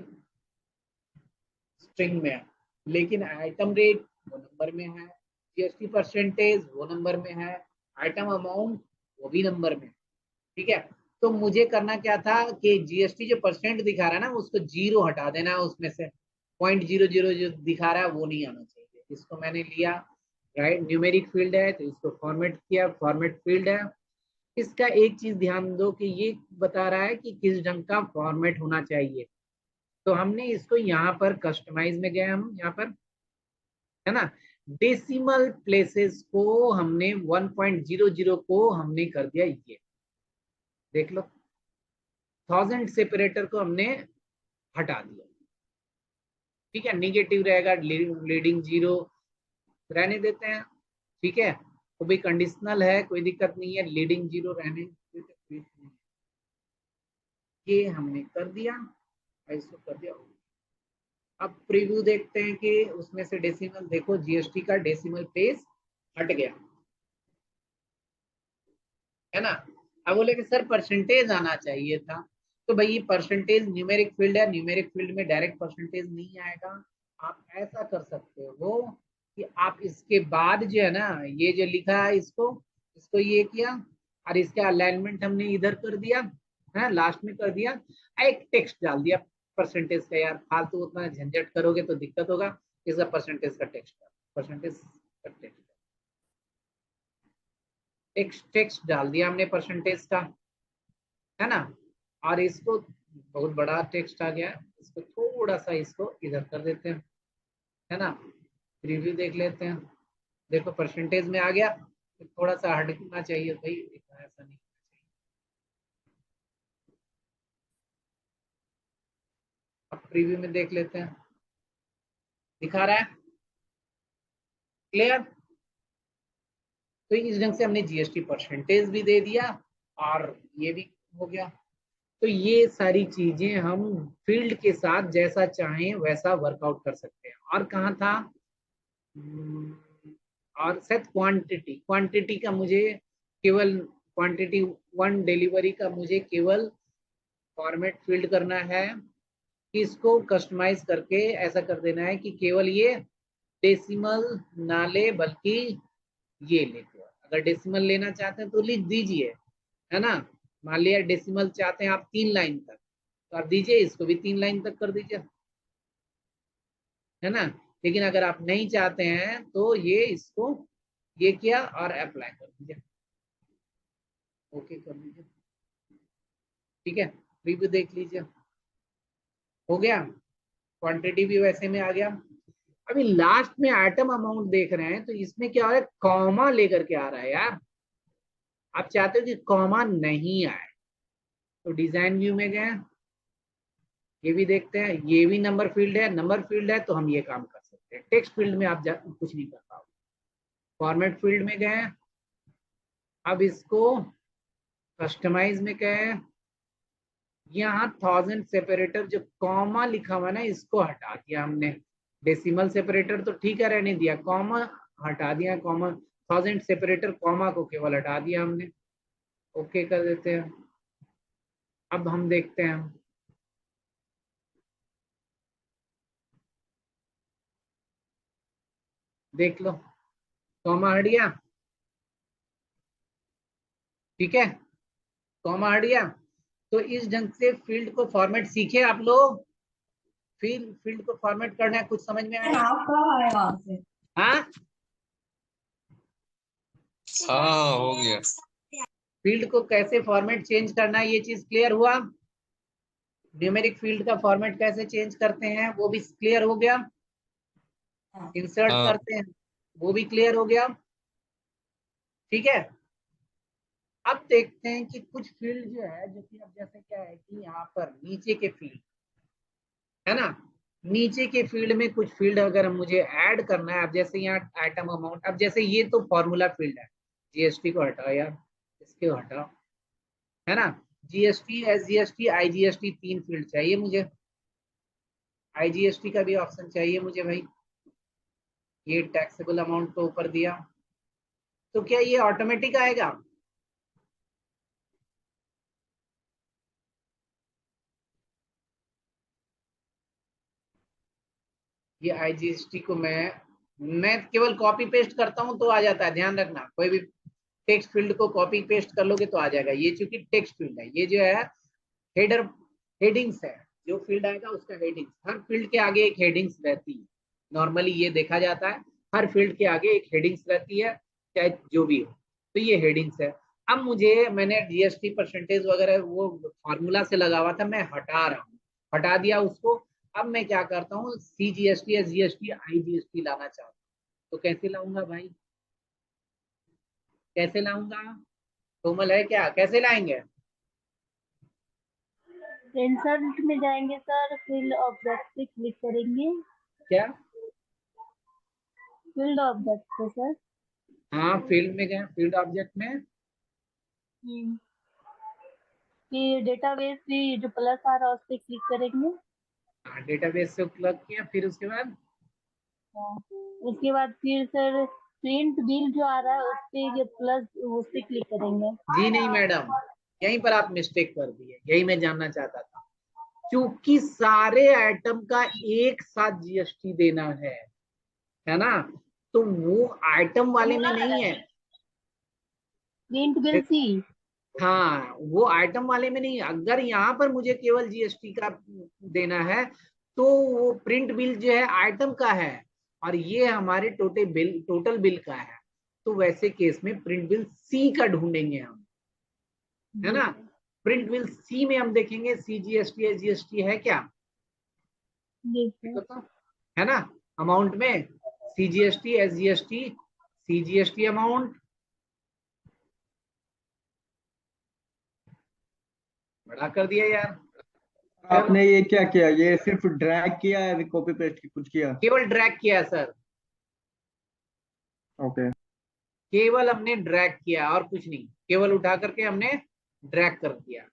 स्ट्रिंग में है। लेकिन आइटम रेट वो नंबर में है, जीएसटी परसेंटेज वो नंबर में है, आइटम अमाउंट वो भी नंबर में है। ठीक है, तो मुझे करना क्या था कि जीएसटी जो परसेंट दिखा रहा है ना, उसको जीरो हटा देना, उसमें से 0.00 जो दिखा रहा है वो नहीं आना चाहिए। इसको मैंने लिया, राइट, न्यूमेरिक फील्ड है तो इसको फॉर्मेट किया, फॉर्मेट फील्ड है। इसका एक चीज ध्यान दो कि ये बता रहा है कि किस ढंग का फॉर्मेट होना चाहिए। तो हमने इसको यहाँ पर कस्टमाइज में गए, हम यहाँ पर, है ना, डेसिमल प्लेसेस को हमने 1.00 को हमने कर दिया ये, देख लो, 1000 सेपरेटर को हमने हटा दिया। ठीक है, निगेटिव रहेगा, लीडिंग जीरो रहने देते हैं। ठीक है, वो भी कंडीशनल है, कोई दिक्कत नहीं है, लीडिंग जीरो रहने, ये हमने कर दिया, ऐसे कर दिया। अब प्रीव्यू देखते हैं कि उसमें से डेसिमल देखो, जीएसटी का डेसिमल प्लेस हट गया, है ना। अब बोले कि सर परसेंटेज आना चाहिए था, तो भाई ये परसेंटेज न्यूमेरिक फील्ड है, न्यूमेरिक फील्ड में डायरेक्ट परसेंटेज नहीं आएगा। आप ऐसा कर सकते हो कि आप इसके बाद जो है ना, ये जो लिखा है इसको इसको ये किया, और इसका अलाइनमेंट हमने इधर कर दिया, है लास्ट में कर दिया, एक टेक्स्ट डाल दिया, परसेंटेज का यार, फालतू उतना झंझट करोगे तो दिक्कत होगा। इसका परसेंटेज का टेक्स्ट, परसेंटेज का टेक्स्ट डाल दिया हमने परसेंटेज का, है ना। और इसको बहुत बड़ा टेक्स्ट आ गया, इसको थोड़ा सा इसको इधर कर देते हैं, है ना। प्रीव्यू देख लेते हैं, देखो परसेंटेज में आ गया, तो थोड़ा सा हटना चाहिए भाई, ऐसा नहीं। अब प्रीव्यू में देख लेते हैं, दिखा रहा है क्लियर। तो इस ढंग से हमने जीएसटी परसेंटेज भी दे दिया और ये भी हो गया। तो ये सारी चीजें हम फील्ड के साथ जैसा चाहें वैसा वर्कआउट कर सकते हैं। और कहाँ था, और सेट क्वांटिटी, क्वांटिटी का मुझे केवल क्वांटिटी 1 डिलीवरी का मुझे केवल फॉर्मेट फील्ड करना है, इसको कस्टमाइज करके ऐसा कर देना है कि केवल ये डेसिमल ना ले बल्कि ये ले। अगर डेसिमल लेना चाहते हैं तो लिख दीजिए, है ना। मान लिया डेसिमल चाहते हैं आप 3 लाइन तक, तो आप दीजिए, इसको भी 3 लाइन तक कर दीजिए, है ना। लेकिन अगर आप नहीं चाहते हैं तो ये इसको ये किया और अप्लाई कर दीजिए, ओके कर दीजिए, ठीक है। प्रीव्यू देख लीजिए, हो गया। क्वांटिटी भी वैसे में आ गया। अभी लास्ट में आइटम अमाउंट देख रहे हैं, तो इसमें क्या हो रहा है, कॉमा लेकर के आ रहा है यार। आप चाहते हो कि कॉमा नहीं आए, तो डिजाइन व्यू में गए, ये भी देखते हैं, ये भी नंबर फील्ड है, नंबर फील्ड है तो हम ये काम कर सकते हैं। टेक्स्ट फील्ड में आप कुछ नहीं कर पाओगे। फॉर्मेट फील्ड में गए, अब इसको कस्टमाइज में गए, यहाँ 1000 सेपरेटर जो कॉमा लिखा हुआ है ना, इसको हटा दिया हमने। डेसिमल सेपरेटर तो ठीक है रहने दिया, कॉमा हटा दिया, कॉमा 1000 सेपरेटर कॉमा को केवल हटा दिया हमने, ओके कर देते हैं। अब हम देखते हैं, देख लो कॉमा हट गया, ठीक है, कॉमा हट गया। तो इस ढंग से फील्ड को फॉर्मेट सीखे आप लोग। फील्ड को फॉर्मेट करना है, कुछ समझ में आया? हाँ, हाँ हो गया। फील्ड को कैसे फॉर्मेट चेंज करना है, ये चीज क्लियर हुआ। न्यूमेरिक फील्ड का फॉर्मेट कैसे चेंज करते हैं वो भी क्लियर हो गया। इंसर्ट हाँ करते हैं वो भी क्लियर हो गया, ठीक है। अब देखते हैं कि कुछ फील्ड जो है, जो कि अब जैसे क्या है कि यहाँ पर नीचे के फील्ड, है ना, नीचे के फील्ड में कुछ फील्ड अगर मुझे ऐड करना है, अब जैसे यहाँ आइटम अमाउंट, अब जैसे ये तो फॉर्मूला फील्ड है, जीएसटी को हटाओ यार, इसको हटाओ, है ना। जीएसटी, एसजीएसटी, आईजीएसटी 3 फील्ड चाहिए मुझे, आईजीएसटी का भी ऑप्शन चाहिए मुझे भाई। ये टैक्सेबल अमाउंट को ऊपर दिया, तो क्या ये ऑटोमेटिक आएगा? ये आईजीएसटी को मैं केवल कॉपी पेस्ट करता हूं तो आ जाता है, ध्यान रखना। कोई भी टेक्स्ट फील्ड को कॉपी पेस्ट कर लोगे तो आ जाएगा। ये चूंकि टेक्स्ट फील्ड है, ये जो है हेडर, हेडिंग्स है, जो फील्ड आएगा उसका हेडिंग्स, हर फील्ड के आगे एक हेडिंग्स रहती है। नॉर्मली ये देखा जाता है, हर फील्ड के आगे एक हेडिंग्स रहती है, चाहे जो भी हो, तो ये हेडिंग्स है। अब मैंने जीएसटी परसेंटेज वगैरह वो फॉर्मूला से लगा हुआ था, मैं हटा रहा हूँ, हटा दिया उसको। अब मैं क्या करता हूँ, सीजीएसटी, एसजीएसटी, आईजीएसटी लाना चाहता हूँ, तो कैसे लाऊंगा भाई, कैसे लाऊंगा? कोमल है क्या, कैसे लाएंगे? इंसर्ट में जाएंगे सर, फील्ड ऑब्जेक्ट पे क्लिक करेंगे। क्या? फील्ड ऑब्जेक्ट पे सर। हाँ, फील्ड में गए, फील्ड ऑब्जेक्ट में फिर डेटाबेस भी जो प्लस आ रहा है उस पर क्लिक करेंगे। डेटाबेस से क्लिक किया, फिर उसके बाद हाँ, उसके बाद फिर सर प्रिंट बिल जो आ रहा है उस पे ये प्लस उस पे क्लिक करेंगे। जी नहीं मैडम, यहीं पर आप मिस्टेक कर दिए, यही मैं जानना चाहता था। क्योंकि सारे आइटम का एक साथ जीएसटी देना है ना, तो वो आइटम वाले में नहीं है। प्रिंट बिल सी हाँ, वो आइटम वाले में नहीं, अगर यहाँ पर मुझे केवल जीएसटी का देना है तो वो प्रिंट बिल जो है आइटम का है और ये हमारे टोटल बिल का है, तो वैसे केस में प्रिंट बिल सी का ढूंढेंगे हम, है जी ना। सर। प्रिंट बिल सी में हम देखेंगे सी जीएसटी है, जीएसटी है क्या, जी देखो सर। तो, है ना। अमाउंट में C GST, S GST, C GST amount, बड़ा कर दिया यार। चलो, आपने ये क्या किया, ये सिर्फ ड्रैग किया है, कॉपी पेस्ट कुछ किया? केवल ड्रैग किया सर, ओके। केवल हमने ड्रैग किया और कुछ नहीं, केवल उठा करके हमने ड्रैग कर दिया,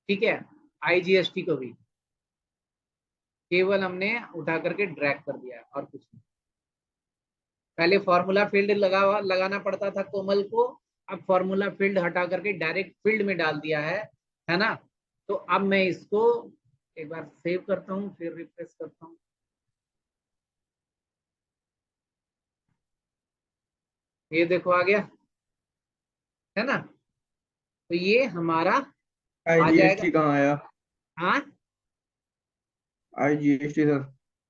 ठीक है। आईजीएसटी को भी केवल हमने उठा करके ड्रैग कर दिया और कुछ नहीं। पहले फॉर्मूला फील्ड लगाना पड़ता था कोमल को, अब फॉर्मूला फील्ड हटा करके डायरेक्ट फील्ड में डाल दिया है ना। तो अब मैं इसको एक बार सेव करता हूँ, फिर रिफ्रेश करता हूँ। ये देखो आ गया, है ना। तो ये हमारा आ आईजीएसटी जाएगा। कहाँ आया? हाँ आईजीएसटी सर।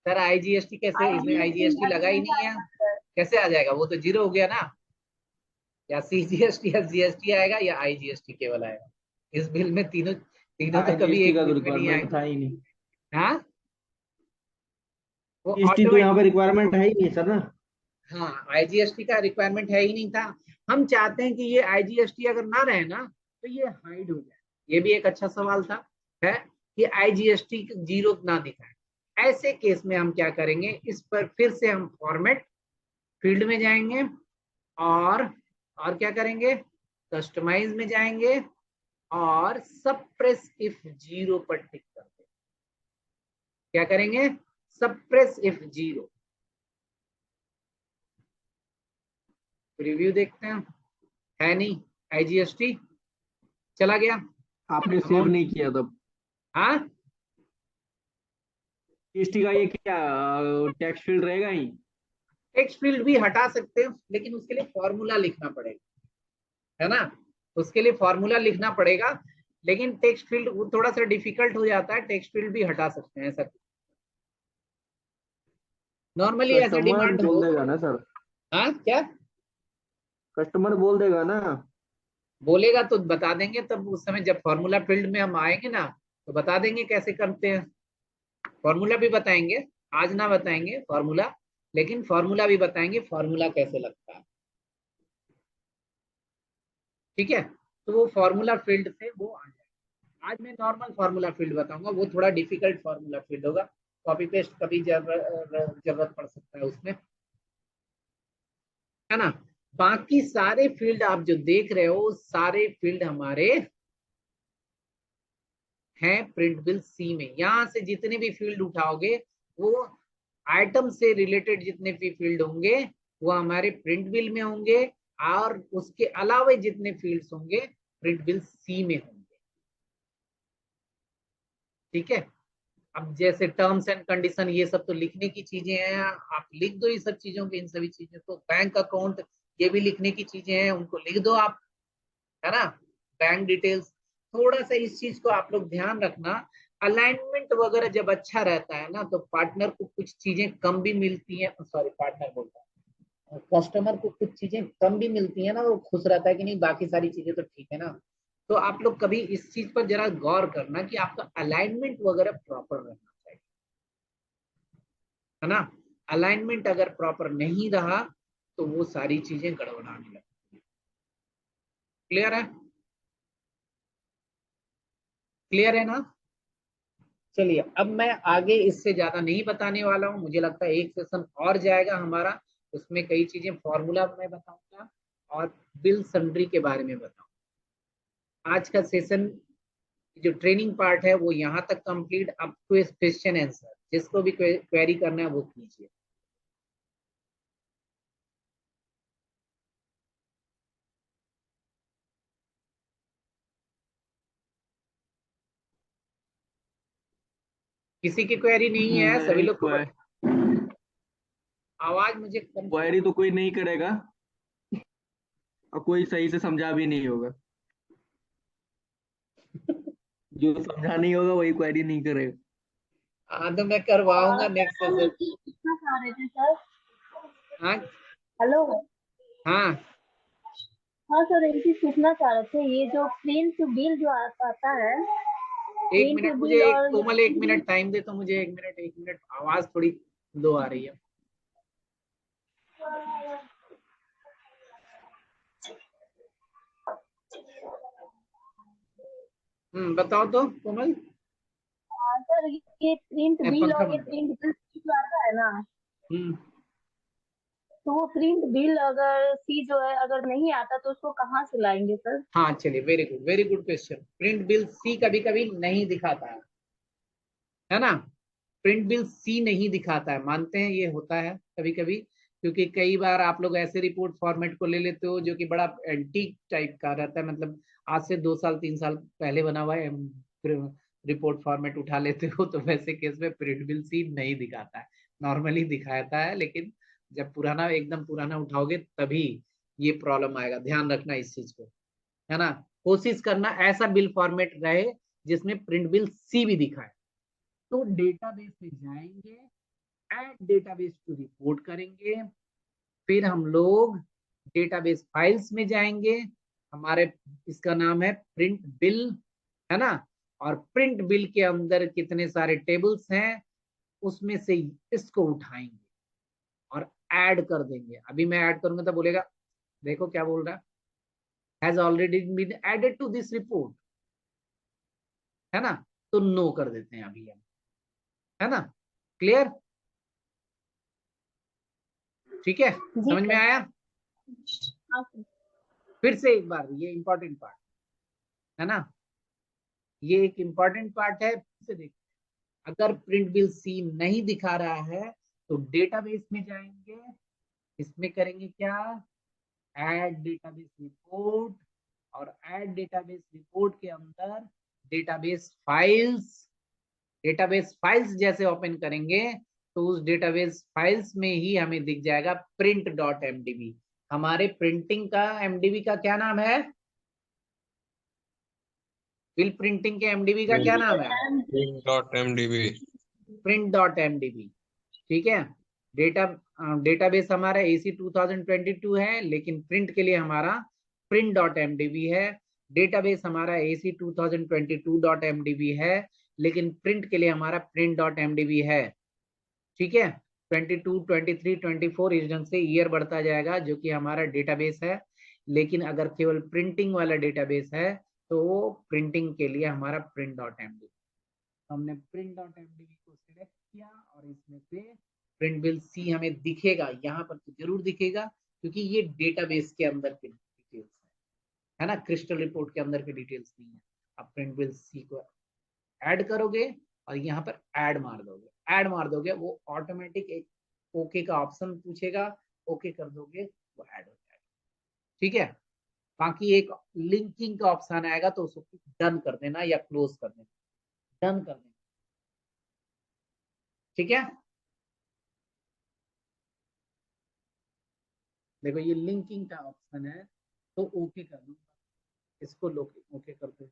सर, आईजीएसटी कैसे, इसमें आईजीएसटी आईजीएसटी यहाँ लगा पे ही नहीं नहीं है, आएगा सर। कैसे आ जाएगा, वो तो जीरो हो गया ना। या सीजीएसटी या जीएसटी आएगा या आईजीएसटी केवल आएगा, इस बिल में तीनों तीनों तो कभी आईजीएसटी एक का तो बिल में नहीं रिक्वायरमेंट आएंगे। था ही नहीं। हाँ, वो जीएसटी तो यहाँ ऑटोमेटिक, पे रिक्वायरमेंट है ही नहीं सर ना। हाँ आईजीएसटी का रिक्वायरमेंट है ही नहीं था। हम चाहते हैं कि ये आईजीएसटी अगर ना रहे ना तो ये हाइड हो जाए, ये भी एक अच्छा सवाल था, है कि आईजीएसटी जीरो ना दिखाए। ऐसे केस में हम क्या करेंगे, इस पर फिर से हम फॉर्मेट फील्ड में जाएंगे और क्या करेंगे, कस्टमाइज में जाएंगे और सप्रेस इफ जीरो पर टिक कर देंगे। क्या करेंगे, सप्रेस इफ जीरो। रिव्यू देखते हैं, है नहीं, आईजीएसटी चला गया आपने सेव अमाउंट। नहीं किया तब? हाँ, जीएसटी का ये क्या टैक्स फील्ड रहेगा ही? टेक्स्ट फील्ड भी हटा सकते हैं लेकिन उसके लिए फॉर्मूला लिखना पड़ेगा, है ना। उसके लिए फॉर्मूला लिखना पड़ेगा, लेकिन टेक्स्ट फील्ड वो थोड़ा सा डिफिकल्ट हो जाता है, टेक्स्ट फील्ड भी हटा सकते हैं ऐसा, नॉर्मली ऐसे कस्टमर डिमांड बोल हो। देगा ना सर? हाँ क्या, कस्टमर बोल देगा ना? बोलेगा तो बता देंगे, तब उस समय जब फॉर्मूला फील्ड में हम आएंगे ना तो बता देंगे कैसे करते हैं, फॉर्मूला भी बताएंगे। आज ना बताएंगे फॉर्मूला, लेकिन फॉर्मूला भी बताएंगे, फॉर्मूला कैसे लगता है, ठीक है। तो वो फॉर्मूला फील्ड से वो आ जाएगा। आज मैं नॉर्मल फॉर्मूला फील्ड बताऊंगा, वो थोड़ा डिफिकल्ट फॉर्मूला फील्ड होगा, कॉपी पेस्ट कभी जरूरत पड़ सकता है उसमें, है ना। बाकी सारे फील्ड आप जो देख रहे हो सारे फील्ड हमारे हैं प्रिंट बिल सी में। यहां से जितने भी फील्ड उठाओगे वो आइटम से रिलेटेड जितने भी फील्ड होंगे वो हमारे प्रिंट बिल में होंगे, और उसके अलावा जितने फील्ड्स होंगे प्रिंट बिल सी में होंगे, ठीक है। अब जैसे टर्म्स एंड कंडीशन ये सब तो लिखने की चीजें हैं, आप लिख दो ये सब चीजों की, इन सभी चीजों को, बैंक अकाउंट ये भी लिखने की चीजें हैं, उनको लिख दो आप, है ना। बैंक डिटेल्स, थोड़ा सा इस चीज को आप लोग ध्यान रखना, अलाइनमेंट वगैरह जब अच्छा रहता है ना तो पार्टनर को कुछ चीजें कम भी मिलती हैं, सॉरी पार्टनर बोलता है, कस्टमर को कुछ चीजें कम भी मिलती है ना, वो खुश रहता है कि नहीं बाकी सारी चीजें तो ठीक है ना। तो आप लोग कभी इस चीज पर जरा गौर करना कि आपका अलाइनमेंट वगैरह प्रॉपर रहना चाहिए, है ना। अलाइनमेंट अगर प्रॉपर नहीं रहा तो वो सारी चीजें गड़बड़ाने लगती है। क्लियर है, क्लियर है ना। चलिए अब मैं आगे इससे ज्यादा नहीं बताने वाला हूँ, मुझे लगता है एक सेशन और जाएगा हमारा, उसमें कई चीजें फॉर्मूला मैं बताऊंगा और बिल सन्ड्री के बारे में बताऊंगा। आज का सेशन जो ट्रेनिंग पार्ट है वो यहाँ तक कंप्लीट, अब क्वेश्चन आंसर जिसको भी क्वेरी करना है वो कीजिए। किसी की क्वेरी नहीं है, सभी नहीं, लोग को आवाज मुझे कम क्वेरी तो कोई नहीं करेगा। और कोई सही से समझा भी नहीं होगा। जो समझा नहीं होगा वही क्वेरी नहीं करेगा। हाँ तो मैं करवाऊंगा नेक्स्ट सर हम सेशन। ये पूछना चाह रहे थे सर। हाँ हेलो। हाँ, हाँ सर, एक चीज पूछना चाह रहे थे, ये जो प्रिंट बिल जो आता है, एक प्रिंट मिनट बिल मुझे, एक और ये कोमल, एक मिनट टाइम दे तो मुझे, एक मिनट, एक मिनट, आवाज थोड़ी लो आ रही है। बताओ तो कोमल। सर ये प्रिंट बिल पंखा और ये बंद कर। प्रिंट बिल जो आता है ना, हम्म तो वो प्रिंट बिल अगर सी जो है अगर नहीं आता तो उसको कहाँ से लाएंगे सर? हाँ चलिए, very good question. Print bill सी कभी कभी नहीं दिखाता है ना। प्रिंट बिल सी नहीं दिखाता है, मानते हैं ये होता है कभी कभी, क्योंकि कई बार आप लोग ऐसे रिपोर्ट फॉर्मेट को ले लेते हो जो कि बड़ा एंटीक टाइप का रहता है, मतलब आज से 2 साल 3 साल पहले बना हुआ है, रिपोर्ट फॉर्मेट उठा लेते हो, तो वैसे केस में प्रिंट बिल सी नहीं दिखाता है, नॉर्मली दिखाता है, लेकिन जब पुराना, एकदम पुराना उठाओगे तभी ये प्रॉब्लम आएगा, ध्यान रखना इस चीज को, है ना। कोशिश करना ऐसा बिल फॉर्मेट रहे जिसमें प्रिंट बिल सी भी दिखाए। तो डेटाबेस में जाएंगे, ऐड डेटाबेस टू रिपोर्ट करेंगे, फिर हम लोग डेटाबेस फाइल्स में जाएंगे, हमारे इसका नाम है प्रिंट बिल, है ना। और प्रिंट बिल के अंदर कितने सारे टेबल्स हैं, उसमें से इसको उठाएंगे और ऐड कर देंगे। अभी मैं ऐड करूंगा तो बोलेगा, देखो क्या बोल रहा है, has already been added to this report, है ना। तो नो कर देते हैं अभी हम, है ना। क्लियर, ठीक है, जी समझ में सर। आया। हाँ सर। फिर से एक बार, ये इंपॉर्टेंट पार्ट है ना, ये एक इंपॉर्टेंट पार्ट है, फिर से देखो। अगर प्रिंट बिल सी नहीं दिखा रहा है तो डेटाबेस में जाएंगे, इसमें करेंगे क्या, ऐड डेटाबेस रिपोर्ट, और ऐड डेटाबेस रिपोर्ट के अंदर डेटाबेस फाइल्स, डेटाबेस फाइल्स जैसे ओपन करेंगे तो उस डेटाबेस फाइल्स में ही हमें दिख जाएगा प्रिंट डॉट एमडीबी। हमारे प्रिंटिंग का एमडीबी का क्या नाम है, बिल प्रिंटिंग के एमडीबी का क्या नाम है, print.mdb। प्रिंट डॉट एमडीबी, ठीक है। डेटा डेटाबेस हमारा एसी 2022 है, लेकिन प्रिंट के लिए हमारा प्रिंट डॉट एमडीबी है। डेटाबेस हमारा एसी 2022 डॉट एमडीबी है, लेकिन प्रिंट के लिए हमारा प्रिंट डॉट एमडीबी है, ठीक है। 22 23 24 इस ढंग से ईयर बढ़ता जाएगा जो कि हमारा डेटाबेस है। लेकिन अगर केवल प्रिंटिंग वाला डेटाबेस है तो प्रिंटिंग के लिए हमारा प्रिंट डॉट एमडीबी, हमने प्रिंट डॉट एमडीबी को सिलेक्ट किया और इसमें से प्रिंट बिल सी हमें दिखेगा, यहाँ पर तो जरूर दिखेगा क्योंकि ये डेटाबेस के अंदर के डिटेल्स है ना, क्रिस्टल रिपोर्ट के अंदर के डिटेल्स नहीं है। अब प्रिंट बिल सी को ऐड करोगे और यहाँ पर ऐड मार दोगे, ऐड मार दोगे, वो ऑटोमेटिक एक ओके का ऑप्शन पूछेगा, ओके कर दोगे वो ऐड हो जाएगा, ठीक है। बाकी एक लिंकिंग का ऑप्शन आएगा तो उसको डन कर देना या क्लोज कर देना, डन कर देना, ठीक है। देखो ये लिंकिंग का ऑप्शन है तो ओके कर दो, इसको ओके कर दो।